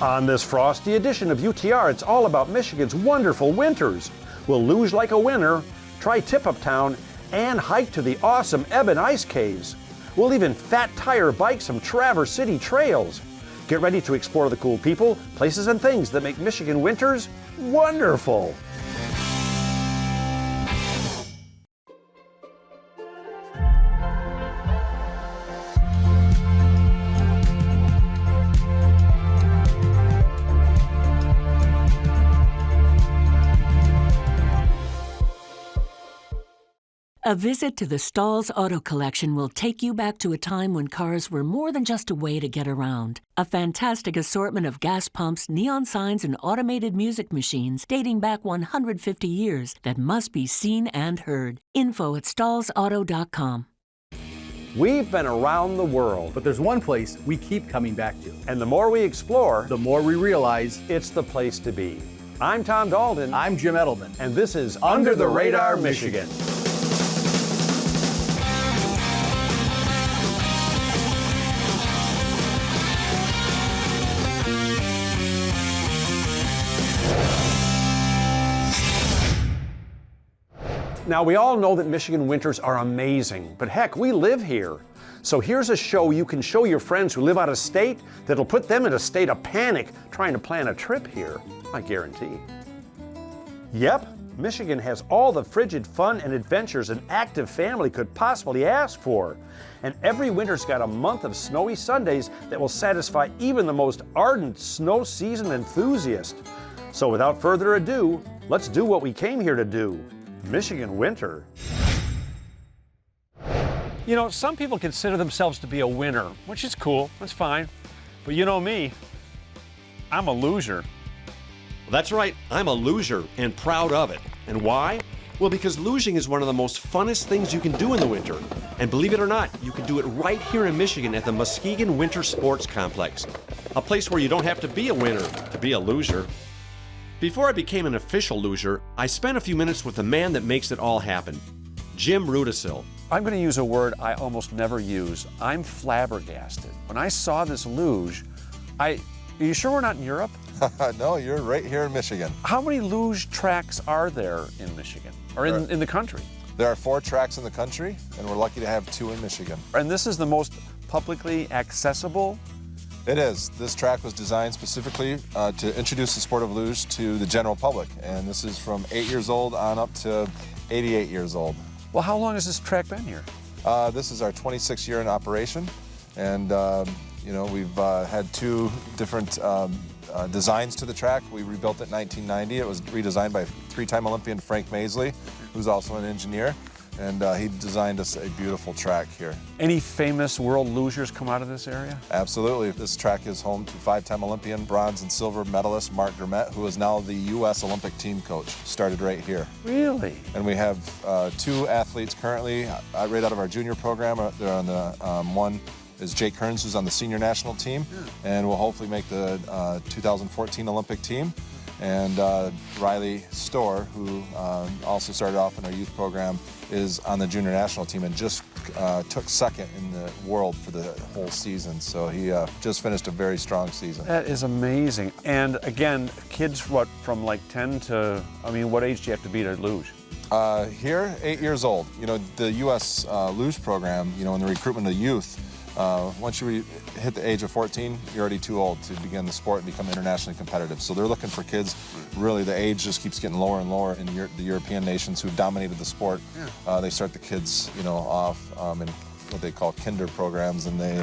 On this frosty edition of UTR, it's all about Michigan's wonderful winters. We'll luge like a winner, try Tip-Up Town, and hike to the awesome Eben Ice Caves. We'll even fat tire bike some Traverse City trails. Get ready to explore the cool people, places, and things that make Michigan winters wonderful. A visit to the Stalls Auto Collection will take you back to a time when cars were more than just a way to get around. A fantastic assortment of gas pumps, neon signs, and automated music machines dating back 150 years that must be seen and heard. Info at stallsauto.com. We've been around the world, But there's one place we keep coming back to. and the more we explore, The more we realize. it's the place to be. I'm Tom Dalton, I'm Jim Edelman. and this is Under the Radar Michigan. Now, we all know that Michigan winters are amazing, but heck, we live here. So here's a show you can show your friends who live out of state that'll put them in a state of panic trying to plan a trip here, I guarantee. Yep, Michigan has all the frigid fun and adventures an active family could possibly ask for. And every winter's got a month of snowy Sundays that will satisfy even the most ardent snow season enthusiast. So without further ado, let's do what we came here to do. Michigan winter. You know, some people consider themselves to be a winner, which is cool, that's fine. But you know me, I'm a loser. That's right, I'm a luger and proud of it. And why? Well, because luging is one of the most funnest things you can do in the winter. And believe it or not, you can do it right here in Michigan at the Muskegon Winter Sports Complex, a place where you don't have to be a winner to be a loser. Before I became an official luger, I spent a few minutes with the man that makes it all happen, Jim Rudisil. I'm going to use a word I almost never use. I'm flabbergasted. When I saw this luge, are you sure we're not in Europe? No, you're right here in Michigan. How many luge tracks are there in Michigan, or in the country? There are 4 tracks in the country, and we're lucky to have 2 in Michigan. And this is the most publicly accessible? It is. This track was designed specifically to introduce the sport of luge to the general public, and this is from 8 years old on up to 88 years old. Well, how long has this track been here? This is our 26th year in operation, and you know, we've had 2 different designs to the track. We rebuilt it in 1990. It was redesigned by 3-time Olympian Frank Maisley, who's also an engineer, and he designed us a beautiful track here. Any famous world lugers come out of this area? Absolutely. This track is home to 5-time Olympian bronze and silver medalist Mark Dermett, who is now the U.S. Olympic team coach. Started right here. Really? And we have 2 athletes currently right out of our junior program. They're on the one is Jake Kearns, who's on the senior national team, and will hopefully make the 2014 Olympic team. And Riley Storr, who also started off in our youth program, is on the junior national team and just took 2nd in the world for the whole season. So he just finished a very strong season. That is amazing. And again, kids, what, from like 10 to, I mean, what age do you have to be to luge? Here, 8 years old. You know, the U.S. luge program, you know, in the recruitment of youth, once you hit the age of 14, you're already too old to begin the sport and become internationally competitive. So they're looking for kids, really the age just keeps getting lower and lower in the European nations who've dominated the sport. They start the kids, you know, off in what they call kinder programs, and they,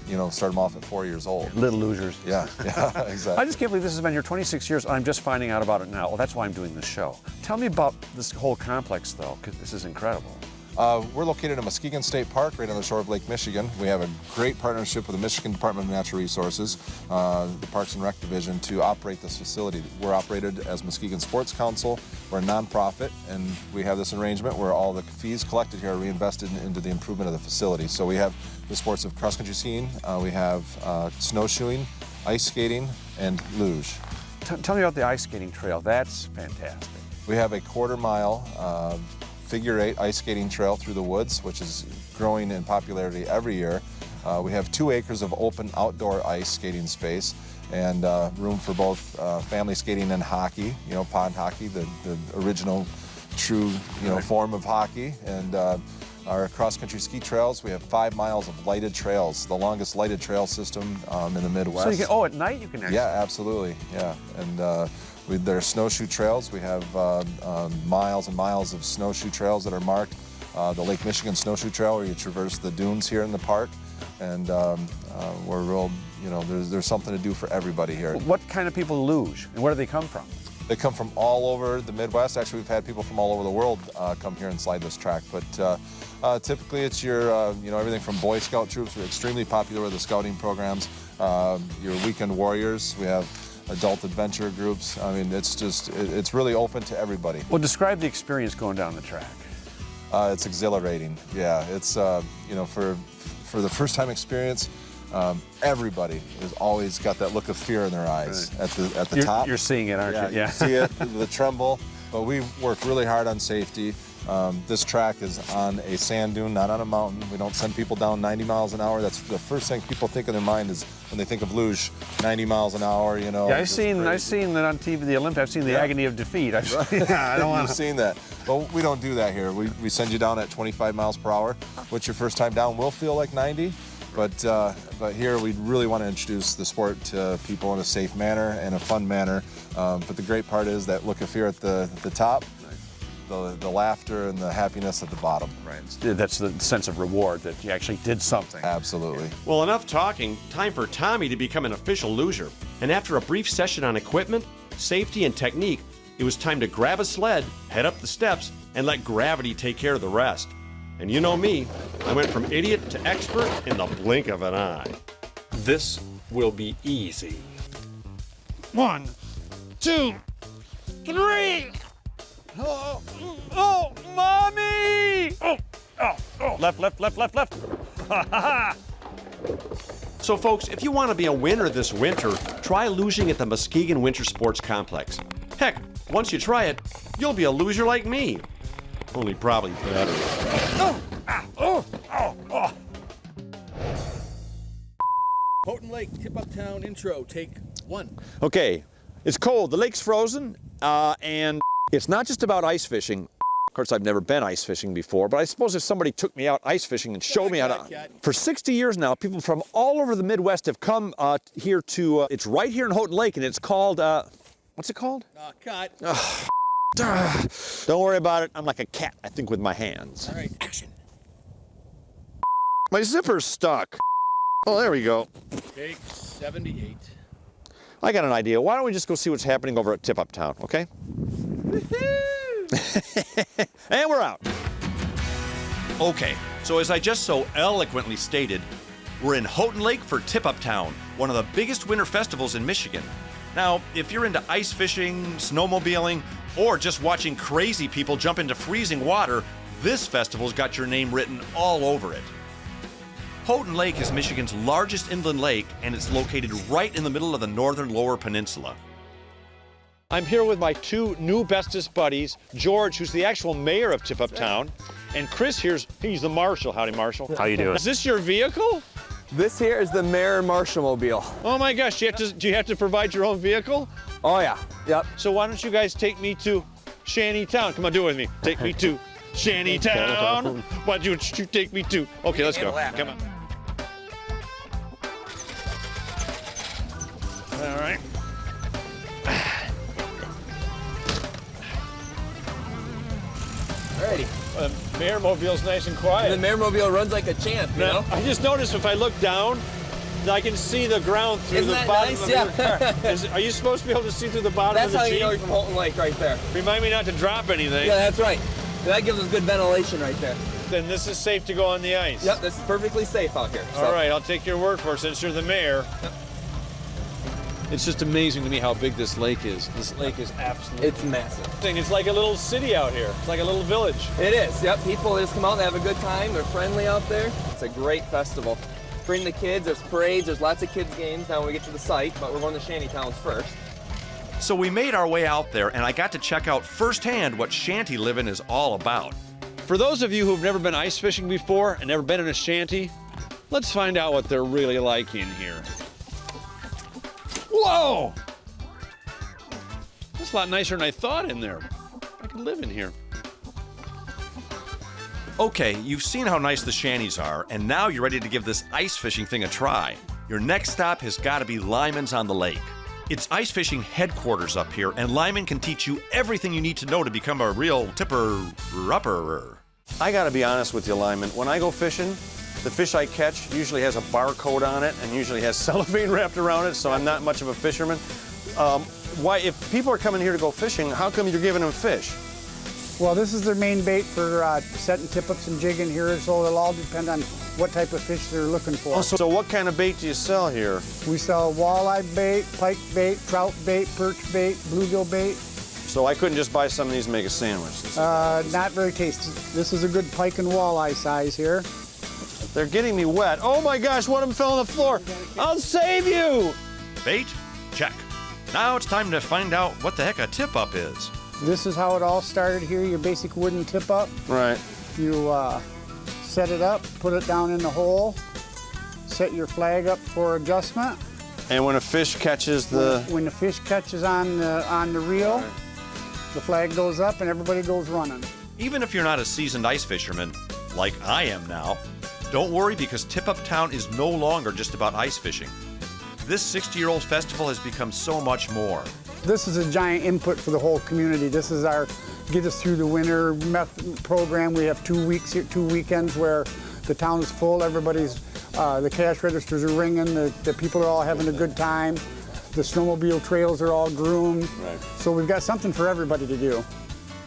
you know, start them off at 4 years old. Little losers. Yeah, yeah, exactly. I just can't believe this has been here 26 years, and I'm just finding out about it now. Well, that's why I'm doing this show. Tell me about this whole complex, though, because this is incredible. We're located in Muskegon State Park, right on the shore of Lake Michigan. We have a great partnership with the Michigan Department of Natural Resources, the Parks and Rec Division, to operate this facility. We're operated as Muskegon Sports Council. We're a nonprofit, and we have this arrangement where all the fees collected here are reinvested into the improvement of the facility. So we have the sports of cross-country skiing, we have snowshoeing, ice skating, and luge. Tell me about the ice skating trail. That's fantastic. We have a 1/4 mile figure-8 ice skating trail through the woods, which is growing in popularity every year. We have 2 acres of open outdoor ice skating space, and room for both family skating and hockey, you know, pond hockey, the original true, you know, form of hockey. And our cross-country ski trails, we have 5 miles of lighted trails, the longest lighted trail system in the Midwest. So you can, at night you can actually. Yeah, absolutely, yeah. And there are snowshoe trails. We have miles and miles of snowshoe trails that are marked. The Lake Michigan Snowshoe Trail, where you traverse the dunes here in the park. And we're real, you know, there's something to do for everybody here. What kind of people luge, and where do they come from? They come from all over the Midwest. Actually, we've had people from all over the world come here and slide this track. But typically, it's your, you know, everything from Boy Scout troops. We're extremely popular with the scouting programs. Your weekend warriors. We have adult adventure groups. I mean, it's just, it's really open to everybody. Well, describe the experience going down the track. It's exhilarating. Yeah, it's, you know, for the first time experience, everybody has always got that look of fear in their eyes at the top. You're seeing it, aren't you? Yeah, you see it, the tremble. But we work really hard on safety. This track is on a sand dune, not on a mountain. We don't send people down 90 miles an hour. That's the first thing people think in their mind is when they think of luge, 90 miles an hour, you know. Yeah, I've seen that on TV, the Olympics. I've seen the agony of defeat. I don't want to. You've seen that. But we don't do that here. We send you down at 25 miles per hour, which your first time down will feel like 90. But here we really want to introduce the sport to people in a safe manner and a fun manner. But the great part is that look of fear at the top, the laughter and the happiness at the bottom. Right. That's the sense of reward that you actually did something. Absolutely. Well, enough talking. Time for Tommy to become an official luger. And after a brief session on equipment, safety, and technique, it was time to grab a sled, head up the steps, and let gravity take care of the rest. And you know me, I went from idiot to expert in the blink of an eye. This will be easy. 1, 2, 3. Oh, Mommy! Oh. Left. So folks, if you want to be a winner this winter, try luging at the Muskegon Winter Sports Complex. Heck, once you try it, you'll be a loser like me. Only probably better. Houghton Lake, Tip-Up Town intro, take 1. Okay, it's cold, the lake's frozen, and it's not just about ice fishing. Of course, I've never been ice fishing before, but I suppose if somebody took me out ice fishing and showed me how to... For 60 years now, people from all over the Midwest have come here to... it's right here in Houghton Lake, and it's called... what's it called? Cut. Don't worry about it. I'm like a cat, I think, with my hands. All right, action. My zipper's stuck. Oh, there we go. Take 78. I got an idea. Why don't we just go see what's happening over at Tip-Up Town, okay? And we're out. Okay, so as I just so eloquently stated, we're in Houghton Lake for Tip-Up Town, one of the biggest winter festivals in Michigan. Now, if you're into ice fishing, snowmobiling, or just watching crazy people jump into freezing water, this festival's got your name written all over it. Houghton Lake is Michigan's largest inland lake, and it's located right in the middle of the northern Lower Peninsula. I'm here with my two new bestest buddies, George, who's the actual mayor of Tip-Up Town, and Chris he's the marshal. Howdy, Marshal. How you doing? Is this your vehicle? This here is the Mayor Marshall Mobile. Oh my gosh, do you have to provide your own vehicle? Oh yeah, yep. So why don't you guys take me to Shantytown? Come on, do it with me. Take me to Shantytown. Why don't you take me to? Okay, let's go. Come on. All right. Alrighty. The Mayor Mobile's nice and quiet. The Mayor Mobile runs like a champ, you know? I just noticed if I look down, I can see the ground through Isn't the that bottom nice? of Yeah. your car. Are you supposed to be able to see through the bottom That's of the how Jeep? you know you're from Houghton Lake right there. Remind me not to drop anything. Yeah, that's right. That gives us good ventilation right there. Then this is safe to go on the ice. Yep, this is perfectly safe out here. All right, I'll take your word for it since you're the mayor. Yep. It's just amazing to me how big this lake is. This lake is absolutely... It's massive. It's like a little city out here. It's like a little village. It is, yep. People just come out and have a good time. They're friendly out there. It's a great festival. Bring the kids, there's parades, there's lots of kids games now when we get to the site, but we're going to Shantytowns first. So we made our way out there, and I got to check out firsthand what shanty living is all about. For those of you who've never been ice fishing before and never been in a shanty, let's find out what they're really like in here. Whoa! That's a lot nicer than I thought in there. I could live in here. Okay, you've seen how nice the shanties are, and now you're ready to give this ice fishing thing a try. Your next stop has got to be Lyman's on the Lake. It's ice fishing headquarters up here, and Lyman can teach you everything you need to know to become a real tipper-upper. I gotta be honest with you, Lyman. When I go fishing, the fish I catch usually has a barcode on it and usually has cellophane wrapped around it, so I'm not much of a fisherman. Why, if people are coming here to go fishing, how come you're giving them fish? Well, this is their main bait for setting tip-ups and jigging here, so it'll all depend on what type of fish they're looking for. Oh, so what kind of bait do you sell here? We sell walleye bait, pike bait, trout bait, perch bait, bluegill bait. So I couldn't just buy some of these and make a sandwich? Not very tasty. This is a good pike and walleye size here. They're getting me wet. Oh my gosh, one of them fell on the floor. I'll save you! Bait? Check. Now it's time to find out what the heck a tip-up is. This is how it all started here, your basic wooden tip-up. Right. You set it up, put it down in the hole, set your flag up for adjustment. And when a fish catches the... When the fish catches on the reel, the flag goes up and everybody goes running. Even if you're not a seasoned ice fisherman, like I am now, don't worry because Tip-Up Town is no longer just about ice fishing. This 60-year-old festival has become so much more. This is a giant input for the whole community. This is our get us through the winter program. We have 2 weeks here, 2 weekends where the town is full. Everybody's, the cash registers are ringing. The people are all having a good time. The snowmobile trails are all groomed. Right. So we've got something for everybody to do.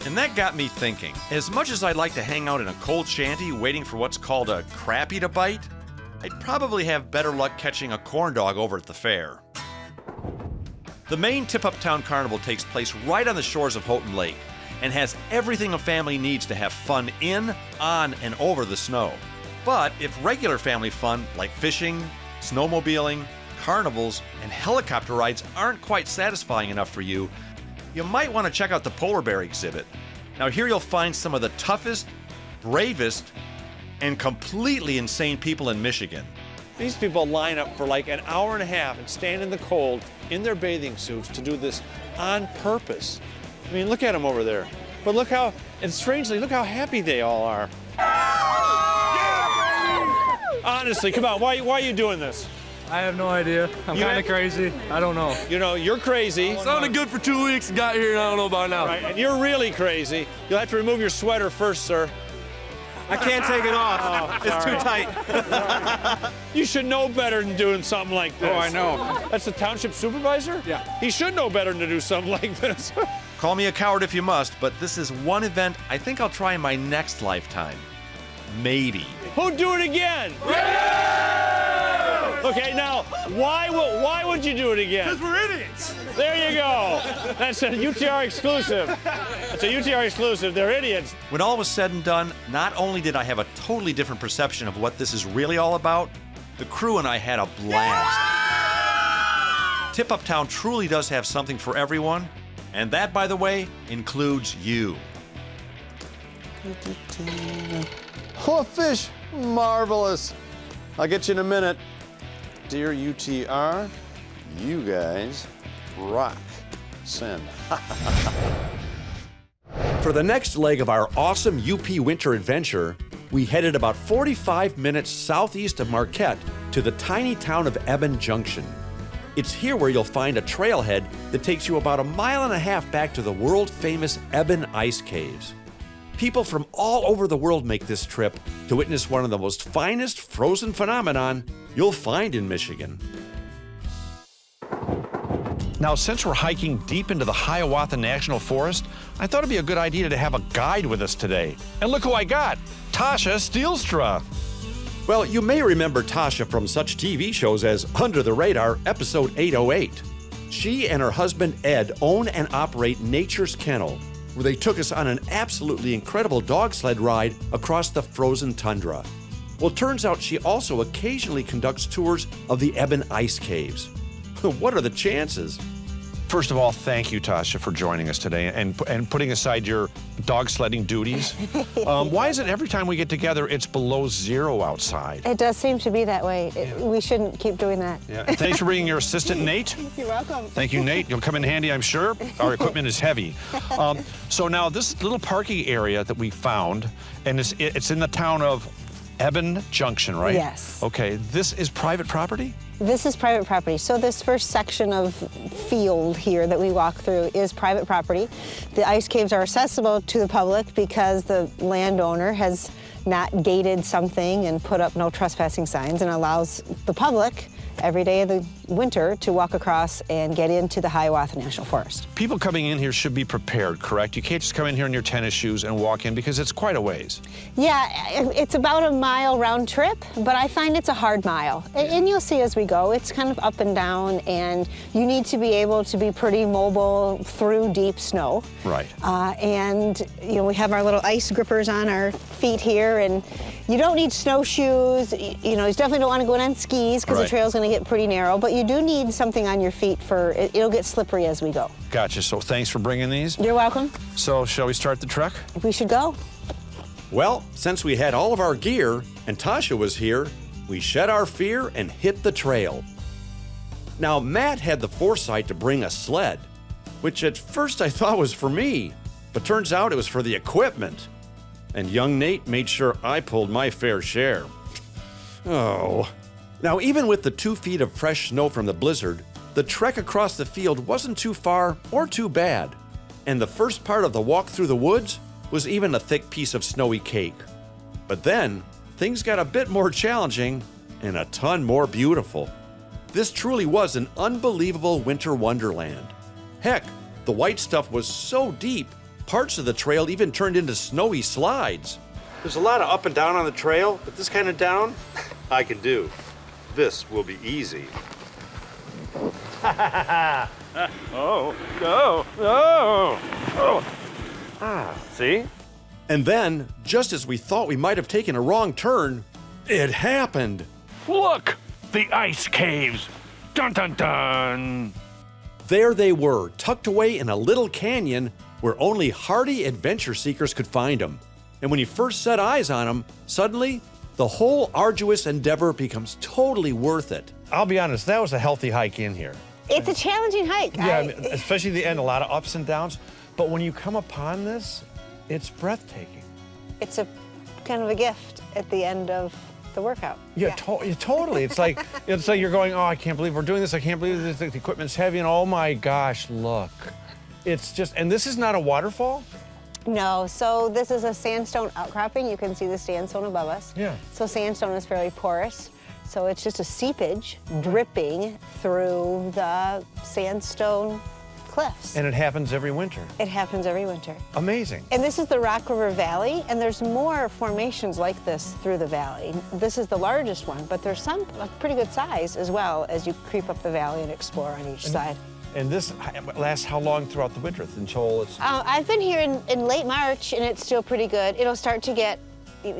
And that got me thinking, as much as I'd like to hang out in a cold shanty waiting for what's called a crappie to bite, I'd probably have better luck catching a corn dog over at the fair. The main Tip-Up Town Carnival takes place right on the shores of Houghton Lake and has everything a family needs to have fun in, on, and over the snow. But if regular family fun like fishing, snowmobiling, carnivals, and helicopter rides aren't quite satisfying enough for you, you might want to check out the polar bear exhibit. Now here you'll find some of the toughest, bravest, and completely insane people in Michigan. These people line up for like an hour and a half and stand in the cold in their bathing suits to do this on purpose. I mean, look at them over there. But look how, and strangely, look how happy they all are. Honestly, come on, why are you doing this? I have no idea. I'm kind of crazy. I don't know. You know, you're crazy. Sounded good for 2 weeks and got here and I don't know about now. Right, and you're really crazy. You'll have to remove your sweater first, sir. I can't take it off. It's too tight. You should know better than doing something like this. Oh, I know. That's the township supervisor? Yeah. He should know better than to do something like this. Call me a coward if you must, but this is one event I think I'll try in my next lifetime. Maybe. Who'd do it again? Okay, now, why would you do it again? Because we're idiots. There you go. That's a UTR exclusive. That's a UTR exclusive. They're idiots. When all was said and done, not only did I have a totally different perception of what this is really all about, the crew and I had a blast. Tip-Up Town truly does have something for everyone, and that, by the way, includes you. Oh, fish. Marvelous. I'll get you in a minute. Dear UTR, you guys rock. Send. For the next leg of our awesome UP winter adventure, we headed about 45 minutes southeast of Marquette to the tiny town of Eben Junction. It's here where you'll find a trailhead that takes you about 1.5 miles back to the world-famous Eben Ice Caves. People from all over the world make this trip to witness one of the most finest frozen phenomenon you'll find in Michigan. Now, since we're hiking deep into the Hiawatha National Forest, I thought it'd be a good idea to have a guide with us today. And look who I got, Tasha Steelstra. Well, you may remember Tasha from such TV shows as Under the Radar, episode 808. She and her husband Ed own and operate Nature's Kennel, where they took us on an absolutely incredible dog sled ride across the frozen tundra. Well, turns out she also occasionally conducts tours of the Eben Ice Caves. What are the chances? First of all, thank you, Tasha, for joining us today and putting aside your dog sledding duties. Why is it every time we get together, it's below zero outside? It does seem to be that way. We shouldn't keep doing that. Yeah. And thanks for bringing your assistant, Nate. You're welcome. Thank you, Nate. You'll come in handy, I'm sure. Our equipment is heavy. So now this little parking area that we found, and it's in the town of Eben Junction, right? Yes. Okay, this is private property? This is private property. So this first section of field here that we walk through is private property. The ice caves are accessible to the public because the landowner has not gated something and put up no trespassing signs and allows the public every day of the winter to walk across and get into the Hiawatha National Forest. People coming in here should be prepared, correct? You can't just come in here in your tennis shoes and walk in because it's quite a ways. Yeah, it's about a mile round trip, but I find it's a hard mile. And you'll see as we go, it's kind of up and down, and you need to be able to be pretty mobile through deep snow. Right. And you know, we have our little ice grippers on our feet here, and you don't need snowshoes. You know, you definitely don't want to go in on skis because the trail's going to get pretty narrow, but you do need something on your feet for, it'll get slippery as we go. Gotcha, so thanks for bringing these. You're welcome. So shall we start the trek? We should go. Well, since we had all of our gear and Tasha was here, we shed our fear and hit the trail. Now, Matt had the foresight to bring a sled, which at first I thought was for me, but turns out it was for the equipment. And young Nate made sure I pulled my fair share. Oh. Now, even with the 2 feet of fresh snow from the blizzard, the trek across the field wasn't too far or too bad. And the first part of the walk through the woods was even a thick piece of snowy cake. But then, things got a bit more challenging and a ton more beautiful. This truly was an unbelievable winter wonderland. Heck, the white stuff was so deep, parts of the trail even turned into snowy slides. There's a lot of up and down on the trail, but this kind of down, I can do. This will be easy. See? And then, just as we thought we might have taken a wrong turn, it happened. Look! The ice caves! Dun dun dun! There they were, tucked away in a little canyon where only hardy adventure seekers could find them. And when you first set eyes on them, suddenly, the whole arduous endeavor becomes totally worth it. I'll be honest, that was a healthy hike in here. It's a challenging hike. Yeah, I mean, especially the end, a lot of ups and downs. But when you come upon this, it's breathtaking. It's a kind of a gift at the end of the workout. Yeah, totally. It's like you're going, oh, I can't believe we're doing this. I can't believe the equipment's heavy, and oh my gosh, look. It's just, and this is not a waterfall? No, so this is a sandstone outcropping. You can see the sandstone above us. Yeah. So sandstone is fairly porous. So it's just a seepage dripping through the sandstone cliffs. And it happens every winter. It happens every winter. Amazing. And this is the Rock River Valley, and there's more formations like this through the valley. This is the largest one, but there's some of pretty good size as well as you creep up the valley and explore on each side. And this lasts how long throughout the winter until it's... I've been here in late March, and it's still pretty good. It'll start to get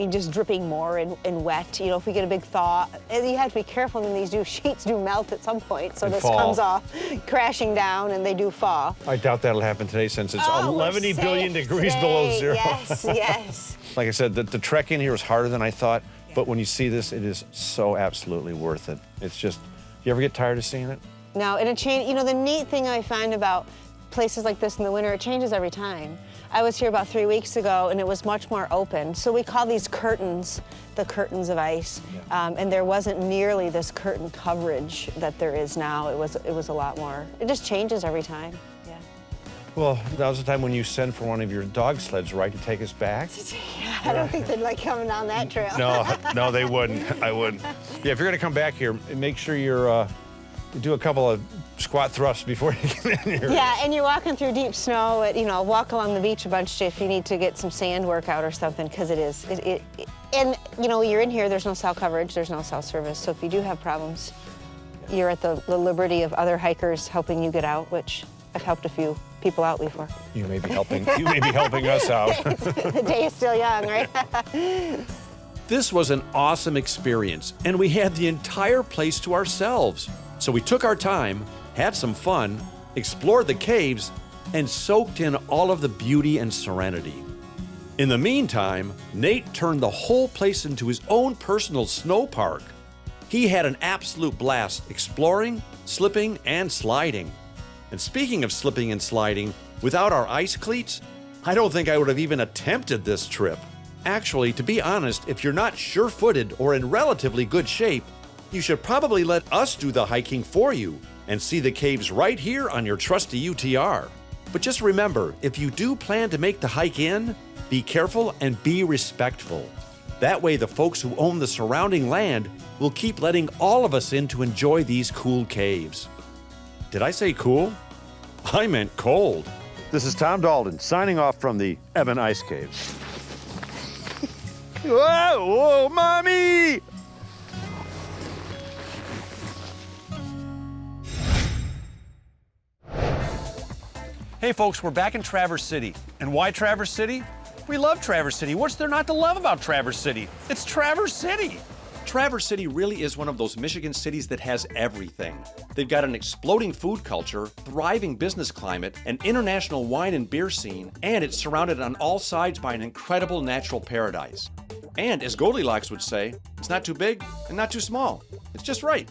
just dripping more and wet. You know, if we get a big thaw, you have to be careful. I mean, these sheets do melt at some point, so this comes off crashing down, and they do fall. I doubt that'll happen today since it's 11 billion degrees below zero. Yes, yes. Like I said, the trek in here was harder than I thought, but when you see this, it is so absolutely worth it. It's just, you ever get tired of seeing it? No, and it changed. You know, the neat thing I find about places like this in the winter, it changes every time. I was here about 3 weeks ago, and it was much more open. So we call these curtains the curtains of ice, and there wasn't nearly this curtain coverage that there is now. It was a lot more. It just changes every time. Yeah. Well, that was the time when you sent for one of your dog sleds, right, to take us back? Yeah, I don't think they'd like coming down that trail. No, they wouldn't. I wouldn't. Yeah, if you're gonna come back here, make sure you do a couple of squat thrusts before you get in here. Yeah, and you're walking through deep snow. You know, walk along the beach a bunch if you need to get some sand workout or something, because and you know, you're in here, there's no cell coverage, there's no cell service, so if you do have problems, you're at the liberty of other hikers helping you get out, which I've helped a few people out before. You may be helping us out. The day is still young, right? This was an awesome experience, and we had the entire place to ourselves. So we took our time, had some fun, explored the caves, and soaked in all of the beauty and serenity. In the meantime, Nate turned the whole place into his own personal snow park. He had an absolute blast exploring, slipping, and sliding. And speaking of slipping and sliding, without our ice cleats, I don't think I would have even attempted this trip. Actually, to be honest, if you're not sure-footed or in relatively good shape, you should probably let us do the hiking for you and see the caves right here on your trusty UTR. But just remember, if you do plan to make the hike in, be careful and be respectful. That way the folks who own the surrounding land will keep letting all of us in to enjoy these cool caves. Did I say cool? I meant cold. This is Tom Dalton signing off from the Eben Ice Caves. Whoa, whoa, mommy! Hey folks, we're back in Traverse City. And why Traverse City? We love Traverse City. What's there not to love about Traverse City? It's Traverse City. Traverse City really is one of those Michigan cities that has everything. They've got an exploding food culture, thriving business climate, an international wine and beer scene, and it's surrounded on all sides by an incredible natural paradise. And as Goldilocks would say, it's not too big and not too small. It's just right.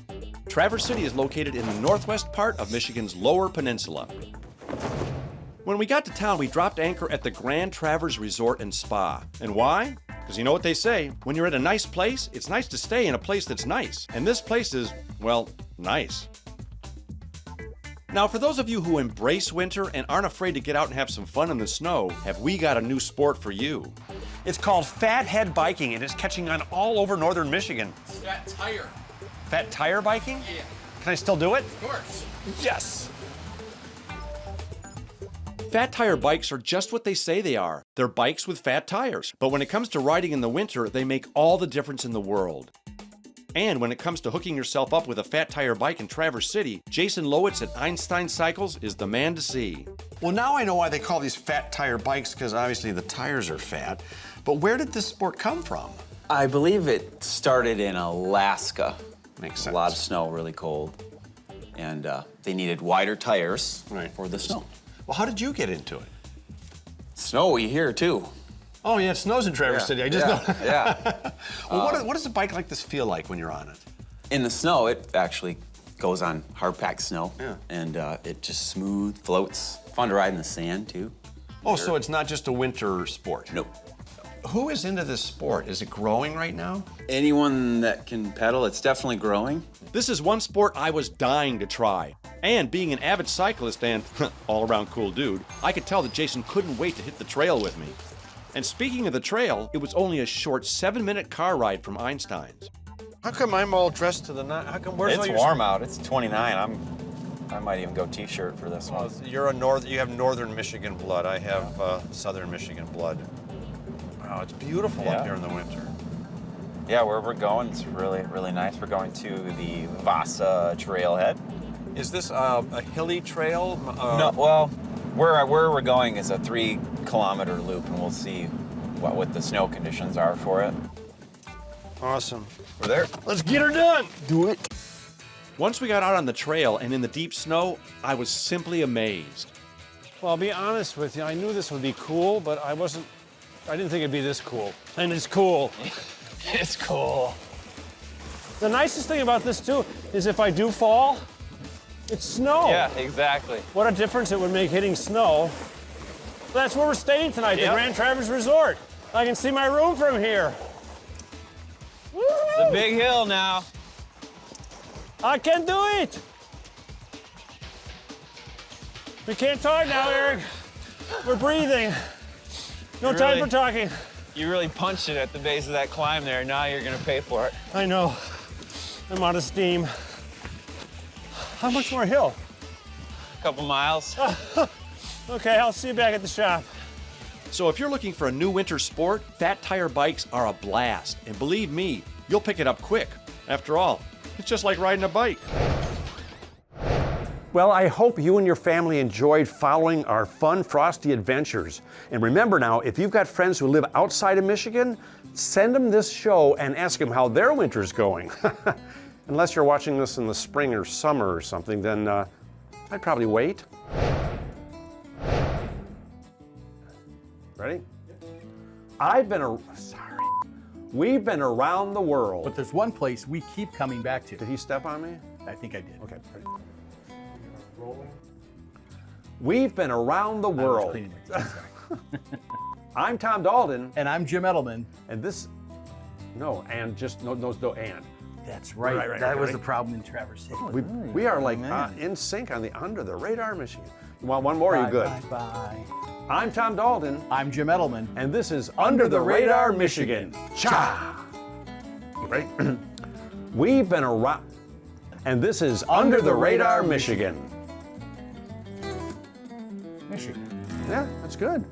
Traverse City is located in the northwest part of Michigan's Lower Peninsula. When we got to town, we dropped anchor at the Grand Traverse Resort and Spa. And why? Because you know what they say, when you're at a nice place, it's nice to stay in a place that's nice. And this place is, well, nice. Now, for those of you who embrace winter and aren't afraid to get out and have some fun in the snow, have we got a new sport for you. It's called Fathead Biking, and it's catching on all over northern Michigan. Fat tire. Fat tire biking? Yeah. Can I still do it? Of course. Yes. Fat tire bikes are just what they say they are. They're bikes with fat tires. But when it comes to riding in the winter, they make all the difference in the world. And when it comes to hooking yourself up with a fat tire bike in Traverse City, Jason Lowitz at Einstein Cycles is the man to see. Well, now I know why they call these fat tire bikes, because obviously the tires are fat. But where did this sport come from? I believe it started in Alaska. Makes sense. A lot of snow, really cold. And they needed wider tires for the snow. Well, how did you get into it? Snowy here, too. Oh, yeah, it snows in Traverse City. I just know. Yeah. Well, what does a bike like this feel like when you're on it? In the snow, it actually goes on hard-packed snow. Yeah. And it just smooth, floats. Fun to ride in the sand, too. Oh, so it's not just a winter sport? Nope. Who is into this sport? Is it growing right now? Anyone that can pedal, it's definitely growing. This is one sport I was dying to try. And being an avid cyclist and all-around cool dude, I could tell that Jason couldn't wait to hit the trail with me. And speaking of the trail, it was only a short 7-minute car ride from Einstein's. How come I'm all dressed to the nines? How come? Where's all It's your... warm out. It's 29. I might even go t-shirt for this one. You're you have northern Michigan blood. I have southern Michigan blood. Wow, it's beautiful up here in the winter. Yeah, where we're going, it's really, really nice. We're going to the Vasa trailhead. Is this a hilly trail? No, well, where we're going is a 3-kilometer loop, and we'll see what the snow conditions are for it. Awesome. We're there. Let's get her done. Do it. Once we got out on the trail and in the deep snow, I was simply amazed. Well, I'll be honest with you. I knew this would be cool, but I didn't think it'd be this cool. And it's cool. It's cool. The nicest thing about this, too, is if I do fall, it's snow. Yeah, exactly. What a difference it would make hitting snow. That's where we're staying tonight, the Grand Traverse Resort. I can see my room from here. It's a big hill now. I can do it. We can't talk now, Eric. We're breathing. No time for talking. You really punched it at the base of that climb there. Now you're gonna pay for it. I know. I'm out of steam. How much more hill? A couple miles. Okay, I'll see you back at the shop. So if you're looking for a new winter sport, fat tire bikes are a blast. And believe me, you'll pick it up quick. After all, it's just like riding a bike. Well, I hope you and your family enjoyed following our fun Frosty adventures. And remember now, if you've got friends who live outside of Michigan, send them this show and ask them how their winter's going. Unless you're watching this in the spring or summer or something, then I'd probably wait. Ready? We've been around the world. But there's one place we keep coming back to. Did he step on me? I think I did. Okay. Ready. We've been around the world. I was cleaning my teeth, sorry. I'm Tom Dalton. And I'm Jim Edelman. And this, no, and. That's right. Right, That was right. the problem in Traverse City. We are like in sync on the Under the Radar machine. You want one more? You good? Bye. I'm Tom Dalton. I'm Jim Edelman. And this is Under the Radar Michigan. Cha! Ready? We've been around. And this is Under the Radar Michigan. Michigan. Yeah, that's good.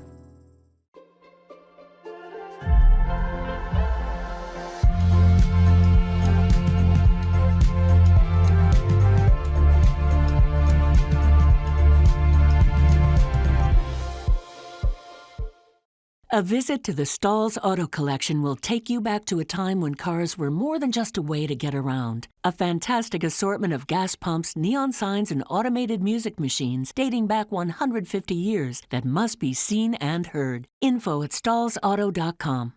A visit to the Stalls Auto Collection will take you back to a time when cars were more than just a way to get around. A fantastic assortment of gas pumps, neon signs, and automated music machines dating back 150 years that must be seen and heard. Info at stallsauto.com.